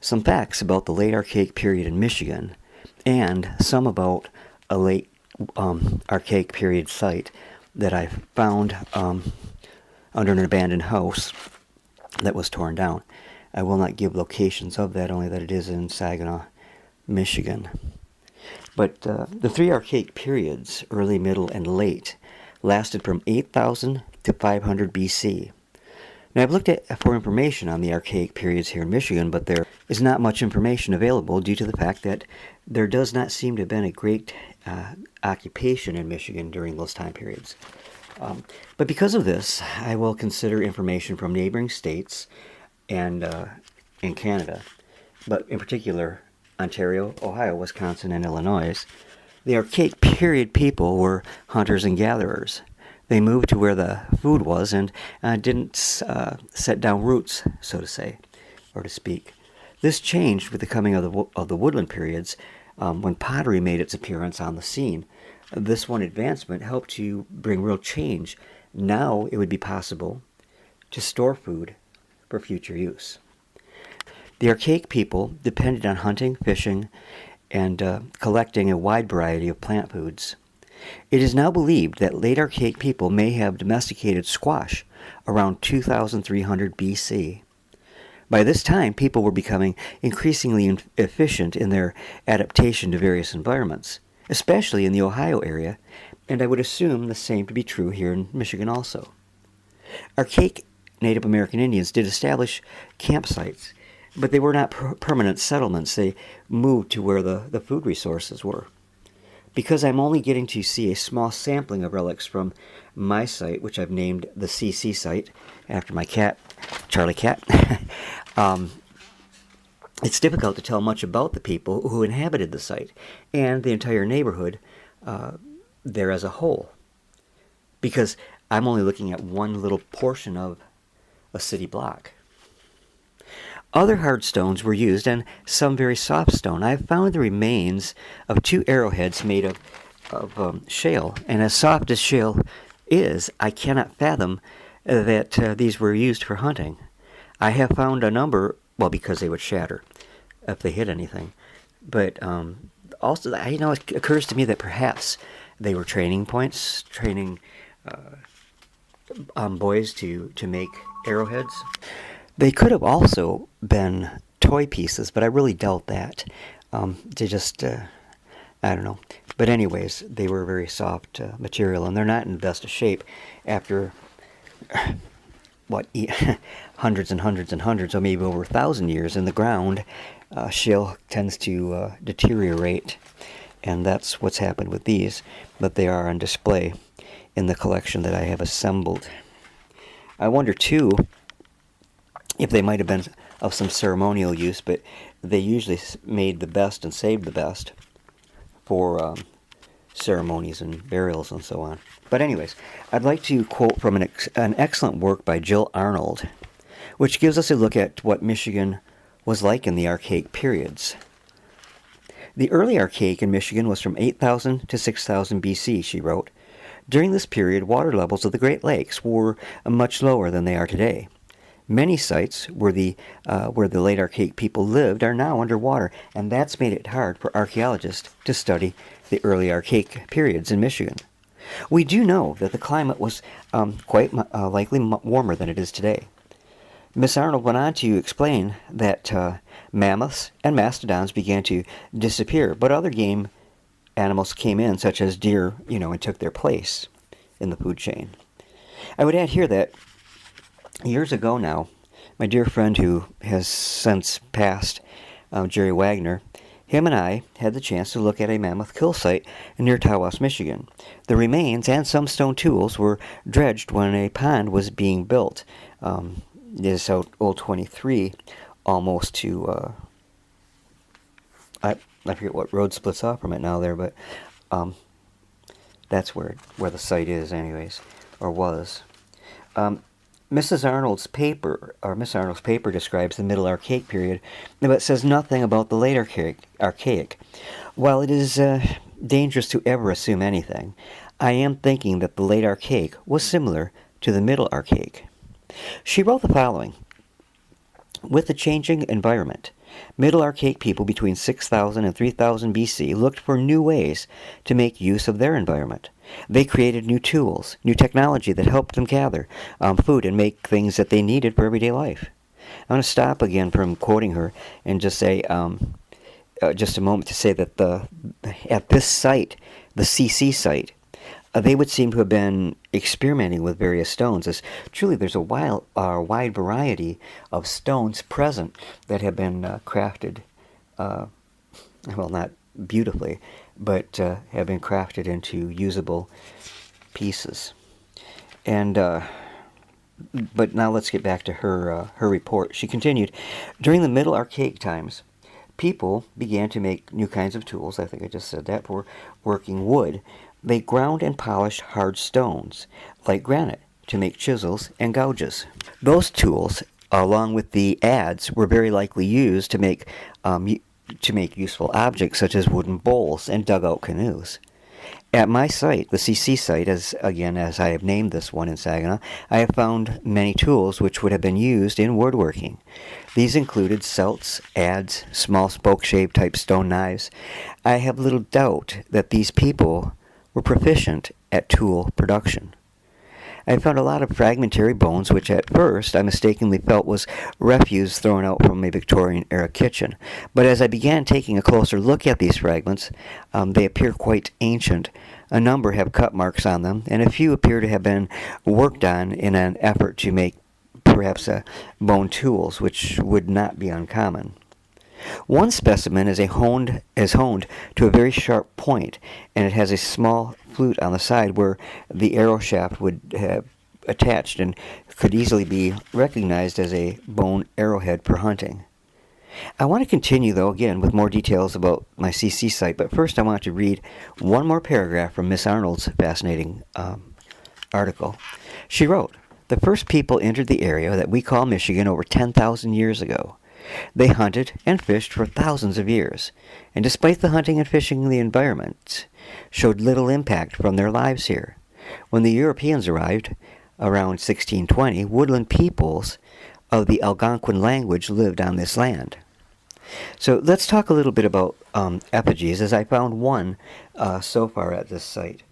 some facts about the Late Archaic Period in Michigan, and some about a Late Archaic Period site that I found under an abandoned house that was torn down. I will not give locations of that, only that it is in Saginaw, Michigan. But the three archaic periods, early, middle, and late, lasted from 8,000 to 500 BC. Now, I've looked for information on the archaic periods here in Michigan, but there is not much information available due to the fact that there does not seem to have been a great occupation in Michigan during those time periods. But because of this, I will consider information from neighboring states and in Canada, but in particular Ontario, Ohio, Wisconsin, and Illinois. The archaic period people were hunters and gatherers. They moved to where the food was and didn't set down roots, so to say, or to speak. This changed with the coming of the woodland periods when pottery made its appearance on the scene. This one advancement helped to bring real change. Now it would be possible to store food for future use. The archaic people depended on hunting, fishing, and collecting a wide variety of plant foods. It is now believed that late archaic people may have domesticated squash around 2300 BC. By this time, people were becoming increasingly efficient in their adaptation to various environments, especially in the Ohio area, and I would assume the same to be true here in Michigan also. Archaic Native American Indians did establish campsites, but they were not permanent settlements. They moved to where the food resources were. Because I'm only getting to see a small sampling of relics from my site, which I've named the CC site, after my cat, Charlie Cat, it's difficult to tell much about the people who inhabited the site and the entire neighborhood there as a whole, because I'm only looking at one little portion of a city block. Other hard stones were used, and some very soft stone. I have found the remains of 2 arrowheads made of shale, and as soft as shale is, I cannot fathom that these were used for hunting. I have found a number, well, because they would shatter if they hit anything, but also, it occurs to me that perhaps they were training points, training boys to make arrowheads. They could have also been toy pieces, but I really doubt that. They just, I don't know. But anyways, they were very soft material, and they're not in the best of shape after, hundreds and hundreds and hundreds, or maybe over 1,000 years in the ground. Shale tends to deteriorate, and that's what's happened with these, but they are on display in the collection that I have assembled. I wonder, too, if they might have been of some ceremonial use, but they usually made the best and saved the best for ceremonies and burials and so on. But anyways, I'd like to quote from an excellent work by Jill Arnold, which gives us a look at what Michigan was like in the archaic periods. The early archaic in Michigan was from 8,000 to 6,000 BC, she wrote. During this period, water levels of the Great Lakes were much lower than they are today. Many sites where the late archaic people lived are now underwater, and that's made it hard for archaeologists to study the early archaic periods in Michigan. We do know that the climate was quite likely warmer than it is today. Miss Arnold went on to explain that mammoths and mastodons began to disappear, but other game animals came in, such as deer, and took their place in the food chain. I would add here that years ago now, my dear friend who has since passed, Jerry Wagner, him and I had the chance to look at a mammoth kill site near Tawas, Michigan. The remains and some stone tools were dredged when a pond was being built. It is out Old 23, almost to, I forget what road splits off from it now there, but that's where the site is anyways, or was. Miss Arnold's paper describes the Middle Archaic period, but says nothing about the Late Archaic. While it is dangerous to ever assume anything, I am thinking that the Late Archaic was similar to the Middle Archaic. She wrote the following: with the changing environment, Middle Archaic people between 6000 and 3000 BC looked for new ways to make use of their environment. They created new tools, new technology that helped them gather food and make things that they needed for everyday life. I want to stop again from quoting her and just say, just a moment to say that at this site, the CC site, they would seem to have been experimenting with various stones, as truly there's a wide variety of stones present that have been crafted, well, not beautifully, but have been crafted into usable pieces. And but now let's get back to her report. She continued, during the Middle Archaic times, people began to make new kinds of tools. I think I just said that, for working wood. They ground and polished hard stones, like granite, to make chisels and gouges. Those tools, along with the adze, were very likely used to make useful objects such as wooden bowls and dugout canoes. At my site, the CC site, as I have named this one in Saginaw, I have found many tools which would have been used in woodworking. These included celts, adze, small spoke-shaped type stone knives. I have little doubt that these people were proficient at tool production. I found a lot of fragmentary bones, which at first I mistakenly felt was refuse thrown out from a Victorian-era kitchen. But as I began taking a closer look at these fragments, they appear quite ancient. A number have cut marks on them, and a few appear to have been worked on in an effort to make perhaps bone tools, which would not be uncommon. One specimen is honed to a very sharp point, and it has a small flute on the side where the arrow shaft would have attached and could easily be recognized as a bone arrowhead for hunting. I want to continue, though, again with more details about my CC site, but first I want to read one more paragraph from Miss Arnold's fascinating article. She wrote, "The first people entered the area that we call Michigan over 10,000 years ago. They hunted and fished for thousands of years, and despite the hunting and fishing, the environment showed little impact from their lives here. When the Europeans arrived, around 1620, woodland peoples of the Algonquin language lived on this land." So let's talk a little bit about effigies, as I found one so far at this site.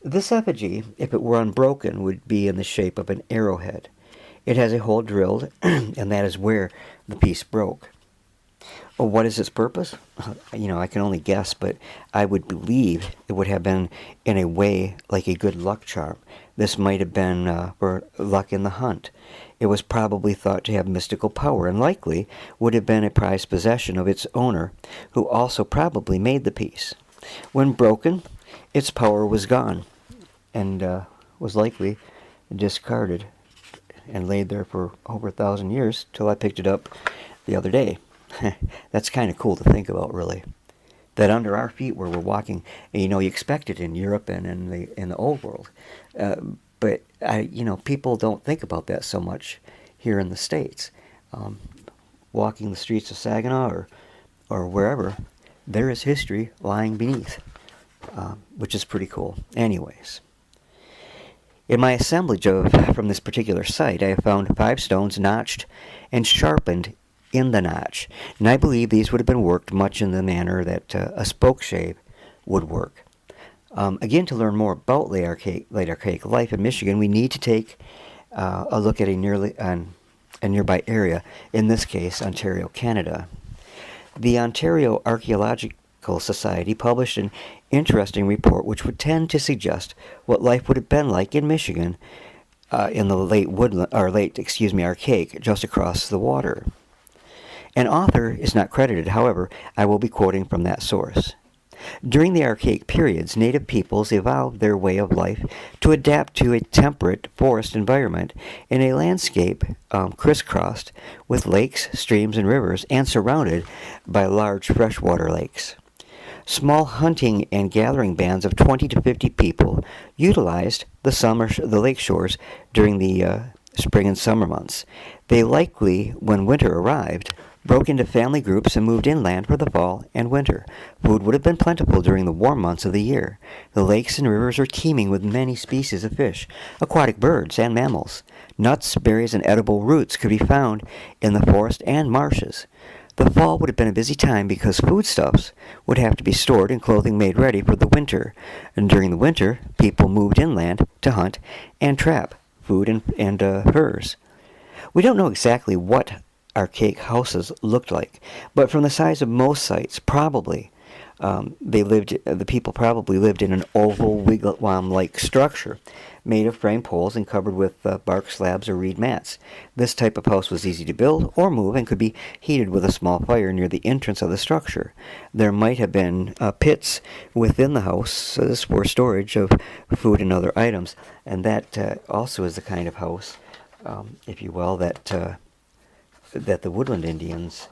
This effigy, if it were unbroken, would be in the shape of an arrowhead. It has a hole drilled, and that is where the piece broke. Well, what is its purpose? I can only guess, but I would believe it would have been in a way like a good luck charm. This might have been for luck in the hunt. It was probably thought to have mystical power, and likely would have been a prized possession of its owner, who also probably made the piece. When broken, its power was gone, and was likely discarded and laid there for over 1,000 years till I picked it up the other day. That's kind of cool to think about, really. That under our feet where we're walking, you expect it in Europe and in the old world. But people don't think about that so much here in the States. Walking the streets of Saginaw or wherever, there is history lying beneath, which is pretty cool. Anyways. In my assemblage from this particular site, I have found 5 stones notched and sharpened in the notch, and I believe these would have been worked much in the manner that a spoke shave would work. Again, to learn more about late archaic life in Michigan, we need to take a look at a nearby area, in this case, Ontario, Canada. The Ontario Archaeological Society published an interesting report which would tend to suggest what life would have been like in Michigan in the late Archaic, just across the water. An author is not credited, however, I will be quoting from that source. During the Archaic periods, native peoples evolved their way of life to adapt to a temperate forest environment in a landscape crisscrossed with lakes, streams, and rivers, and surrounded by large freshwater lakes. Small hunting and gathering bands of 20 to 50 people utilized the lake shores during the spring and summer months. They likely, when winter arrived, broke into family groups and moved inland for the fall and winter. Food would have been plentiful during the warm months of the year. The lakes and rivers are teeming with many species of fish, aquatic birds, and mammals. Nuts, berries, and edible roots could be found in the forest and marshes. The fall would have been a busy time because foodstuffs would have to be stored and clothing made ready for the winter. And during the winter, people moved inland to hunt and trap food and furs. We don't know exactly what archaic houses looked like, but from the size of most sites, probably the people probably lived in an oval wigwam-like structure made of frame poles and covered with bark slabs or reed mats. This type of house was easy to build or move and could be heated with a small fire near the entrance of the structure. There might have been pits within the house for storage of food and other items, and that also is the kind of house, if you will, that the woodland Indians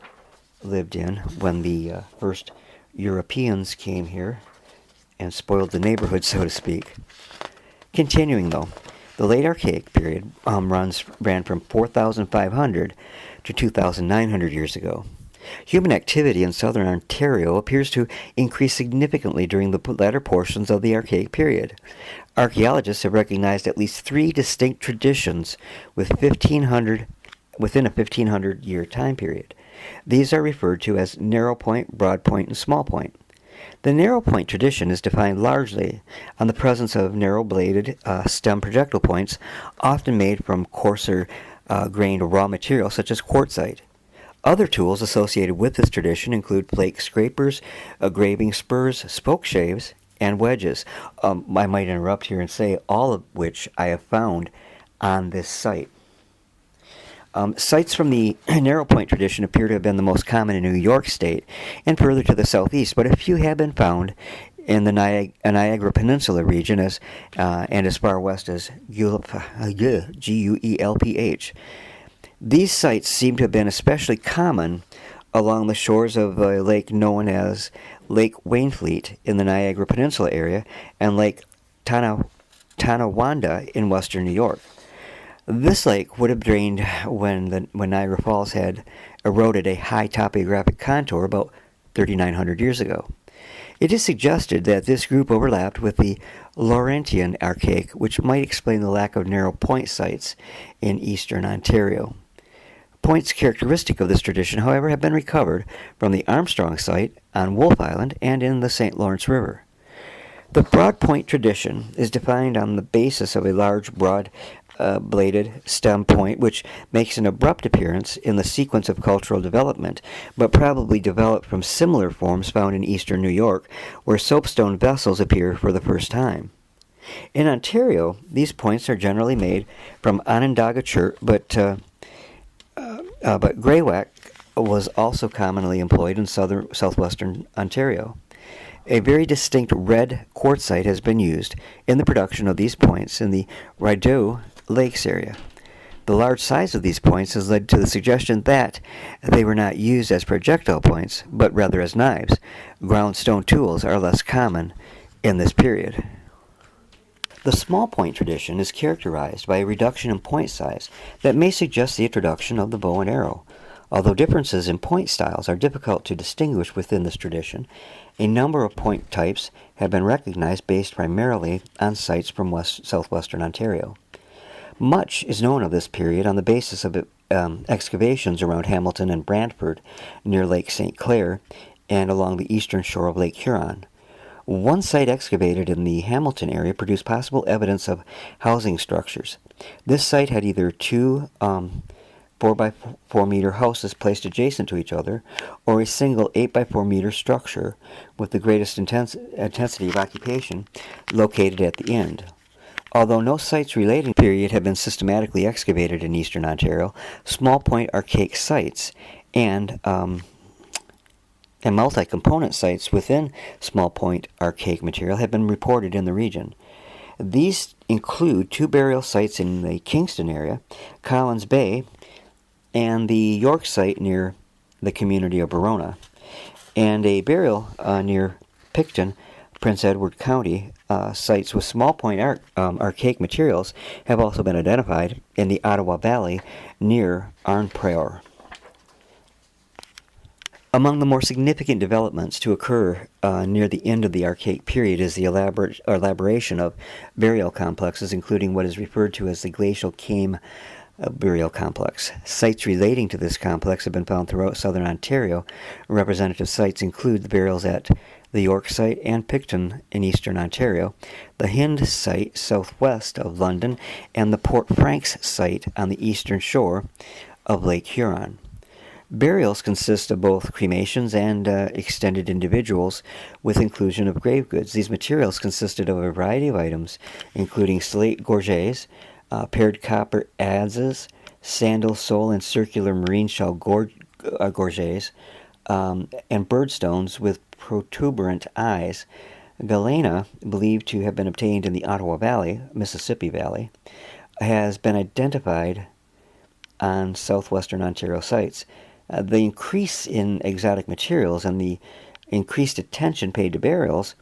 lived in when the first Europeans came here and spoiled the neighborhood, so to speak. Continuing, though, the Late Archaic Period ran from 4,500 to 2,900 years ago. Human activity in southern Ontario appears to increase significantly during the latter portions of the Archaic Period. Archaeologists have recognized at least 3 distinct traditions within a 1,500-year time period. These are referred to as narrow point, broad point, and small point. The narrow point tradition is defined largely on the presence of narrow-bladed stem projectile points, often made from coarser grained raw material such as quartzite. Other tools associated with this tradition include flake scrapers, graving spurs, spoke shaves, and wedges. I might interrupt here and say all of which I have found on this site. Sites from the narrow point tradition appear to have been the most common in New York State and further to the southeast, but a few have been found in the Niagara Peninsula region and as far west as Guelph. These sites seem to have been especially common along the shores of a lake known as Lake Wainfleet in the Niagara Peninsula area and Lake Tonawanda in western New York. This lake would have drained when Niagara Falls had eroded a high topographic contour about 3,900 years ago. It is suggested that this group overlapped with the Laurentian Archaic, which might explain the lack of narrow point sites in eastern Ontario. Points characteristic of this tradition, however, have been recovered from the Armstrong site on Wolfe Island and in the St. Lawrence River. The broad point tradition is defined on the basis of a large, broad-bladed stem point, which makes an abrupt appearance in the sequence of cultural development, but probably developed from similar forms found in eastern New York, where soapstone vessels appear for the first time. In Ontario, these points are generally made from Onondaga chert, but greywack was also commonly employed in southwestern Ontario. A very distinct red quartzite has been used in the production of these points in the Rideau Lakes area. The large size of these points has led to the suggestion that they were not used as projectile points, but rather as knives. Ground stone tools are less common in this period. The small point tradition is characterized by a reduction in point size that may suggest the introduction of the bow and arrow. Although differences in point styles are difficult to distinguish within this tradition, a number of point types have been recognized based primarily on sites from southwestern Ontario. Much is known of this period on the basis of excavations around Hamilton and Brantford near Lake St. Clair and along the eastern shore of Lake Huron. One site excavated in the Hamilton area produced possible evidence of housing structures. This site had either two 4 by 4 meter houses placed adjacent to each other, or a single 8 by 4 meter structure with the greatest intensity of occupation located at the end. Although no sites relating to the period have been systematically excavated in eastern Ontario, small point archaic sites and multi-component sites within small point archaic material have been reported in the region. These include 2 burial sites in the Kingston area, Collins Bay, and the York site near the community of Verona, and a burial near Picton, Prince Edward County. Sites with small point archaic materials have also been identified in the Ottawa Valley near Arnprior. Among the more significant developments to occur near the end of the Archaic period is the elaboration of burial complexes, including what is referred to as the glacial cave burial complex. Sites relating to this complex have been found throughout southern Ontario. Representative sites include the burials at the York site and Picton in eastern Ontario, the Hind site southwest of London, and the Port Franks site on the eastern shore of Lake Huron. Burials consist of both cremations and extended individuals with inclusion of grave goods. These materials consisted of a variety of items, including slate gorgets, paired copper adzes, sandal, sole, and circular marine shell gorgets, and birdstones with protuberant eyes. Galena, believed to have been obtained in the Ottawa Valley, Mississippi Valley, has been identified on southwestern Ontario sites. The increase in exotic materials and the increased attention paid to burials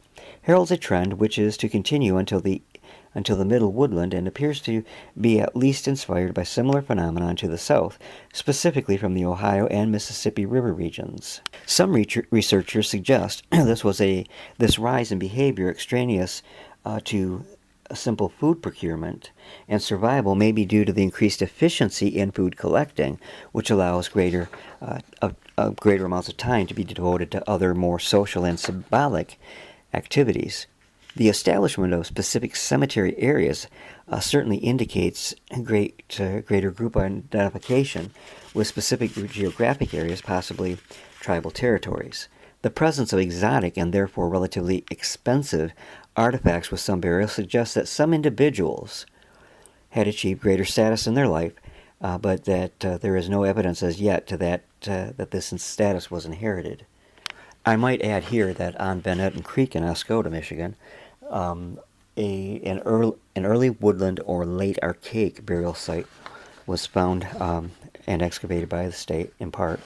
heralds a trend which is to continue until the middle woodland, and appears to be at least inspired by similar phenomena to the south, specifically from the Ohio and Mississippi River regions. Some researchers suggest this rise in behavior extraneous to simple food procurement and survival may be due to the increased efficiency in food collecting, which allows greater amounts of time to be devoted to other more social and symbolic activities. The establishment of specific cemetery areas certainly indicates greater group identification with specific geographic areas, possibly tribal territories. The presence of exotic and therefore relatively expensive artifacts with some burials suggests that some individuals had achieved greater status in their life, but that there is no evidence as yet to that this status was inherited. I might add here that on Van Etten Creek in Oscoda, Michigan, an early woodland or late archaic burial site was found and excavated by the state in part,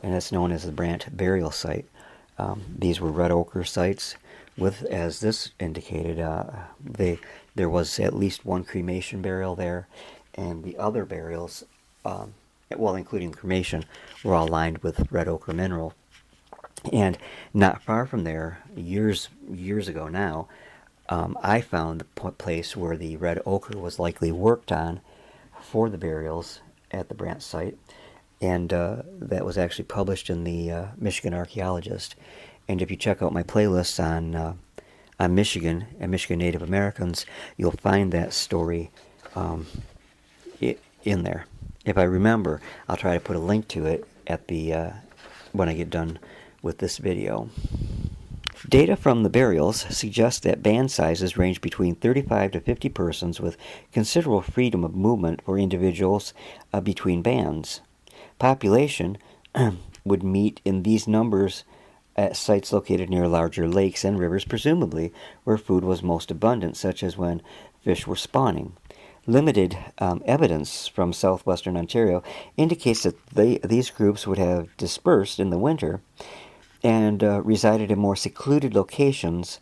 and it's known as the Brant Burial Site. These were red ochre sites with, as this indicated, there was at least one cremation burial there, and the other burials, including cremation, were all lined with red ochre mineral. And not far from there, years ago now, I found the place where the red ochre was likely worked on for the burials at the Brant site, and that was actually published in the Michigan Archaeologist. And if you check out my playlists on Michigan and Michigan Native Americans, you'll find that story in there. If I remember, I'll try to put a link to it at the when I get done with this video. Data from the burials suggest that band sizes range between 35 to 50 persons, with considerable freedom of movement for individuals between bands. Population would meet in these numbers at sites located near larger lakes and rivers, presumably where food was most abundant, such as when fish were spawning. Limited evidence from southwestern Ontario indicates that these groups would have dispersed in the winter and resided in more secluded locations,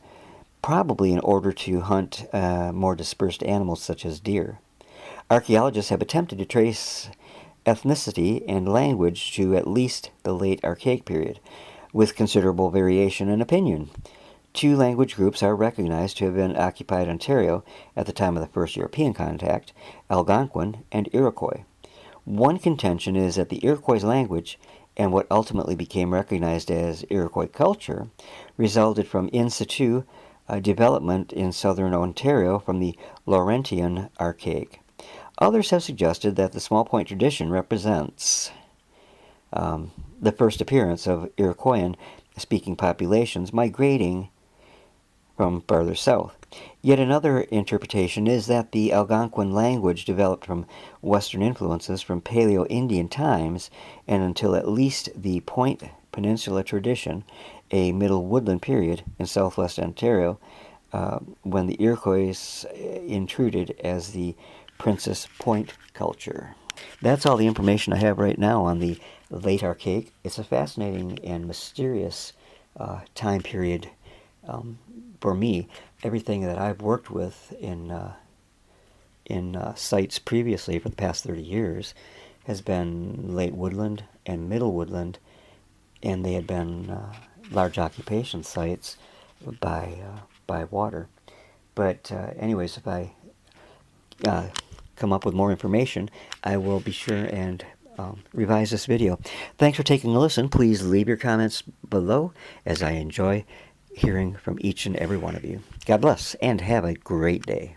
probably in order to hunt more dispersed animals such as deer. Archaeologists have attempted to trace ethnicity and language to at least the Late Archaic Period, with considerable variation in opinion. Two language groups are recognized to have been occupied Ontario at the time of the first European contact: Algonquin and Iroquois. One contention is that the Iroquois language, and what ultimately became recognized as Iroquois culture, resulted from in situ development in southern Ontario from the Laurentian Archaic. Others have suggested that the small point tradition represents the first appearance of Iroquoian-speaking populations migrating from farther south. Yet another interpretation is that the Algonquin language developed from Western influences from Paleo-Indian times and until at least the Point Peninsula tradition, a middle woodland period in southwest Ontario, when the Iroquois intruded as the Princess Point culture. That's all the information I have right now on the Late Archaic. It's a fascinating and mysterious time period for me. Everything that I've worked with in sites previously for the past 30 years has been late woodland and middle woodland, and they had been large occupation sites by water. But anyways, if I come up with more information, I will be sure and revise this video. Thanks for taking a listen. Please leave your comments below, as I enjoy hearing from each and every one of you. God bless, and have a great day.